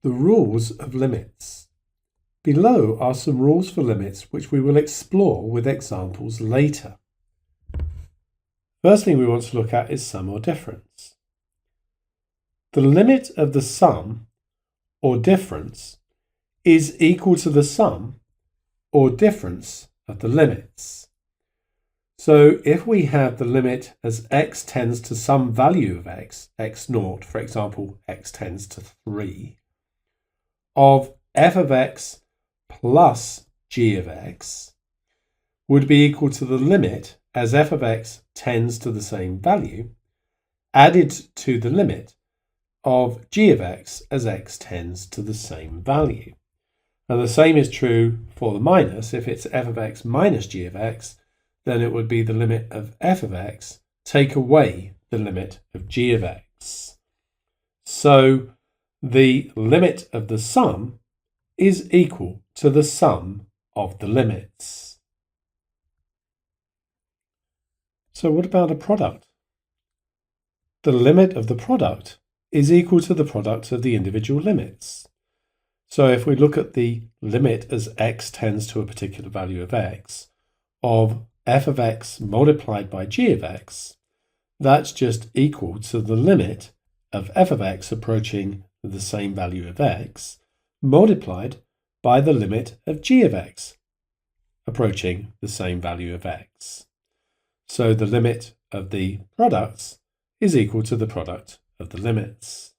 The rules of limits. Below are some rules for limits which we will explore with examples later. First thing we want to look at is sum or difference. The limit of the sum or difference is equal to the sum or difference of the limits. So if we have the limit as x tends to some value of x, x0, for example, x tends to 3, of f of x plus g of x would be equal to the limit as f of x tends to the same value added to the limit of g of x as x tends to the same value. And the same is true for the minus. If it's f of x minus g of x, then it would be the limit of f of x take away the limit of g of x. So the limit of the sum is equal to the sum of the limits. So what about a product? The limit of the product is equal to the product of the individual limits. So if we look at the limit as x tends to a particular value of x of f of x multiplied by g of x, that's just equal to the limit of f of x approaching the same value of x multiplied by the limit of g of x approaching the same value of x. So the limit of the products is equal to the product of the limits.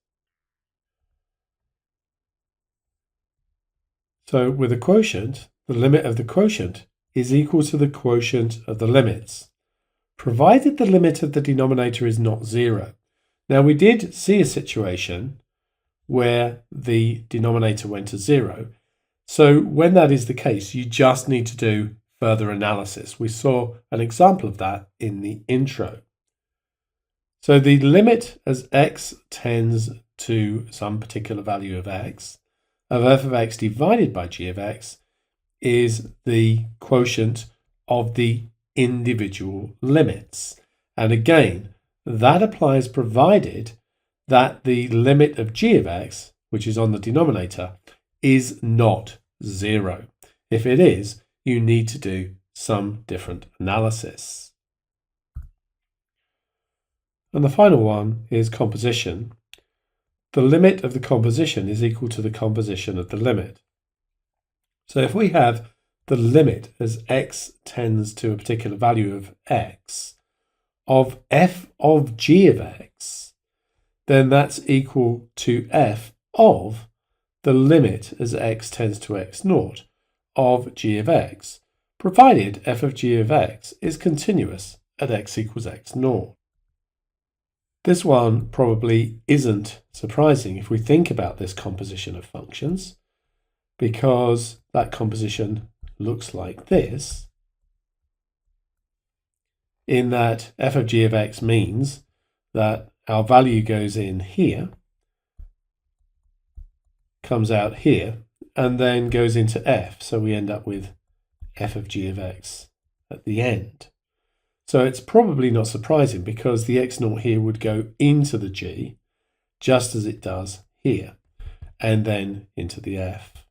So with a quotient, the limit of the quotient is equal to the quotient of the limits, provided the limit of the denominator is not 0. Now we did see a situation where the denominator went to 0. So when that is the case, you just need to do further analysis. We saw an example of that in the intro. So the limit as x tends to some particular value of x of f of x divided by g of x is the quotient of the individual limits. And again, that applies provided that the limit of g of x, which is on the denominator, is not 0. If it is, you need to do some different analysis. And the final one is composition. The limit of the composition is equal to the composition of the limit. So if we have the limit as x tends to a particular value of x of f of g of x, then that's equal to f of the limit as x tends to x0 of g of x, provided f of g of x is continuous at x equals x0. This one probably isn't surprising if we think about this composition of functions, because that composition looks like this, in that f of g of x means that our value goes in here, comes out here, and then goes into f. So we end up with f of g of x at the end. So it's probably not surprising because the x0 here would go into the g just as it does here, and then into the f.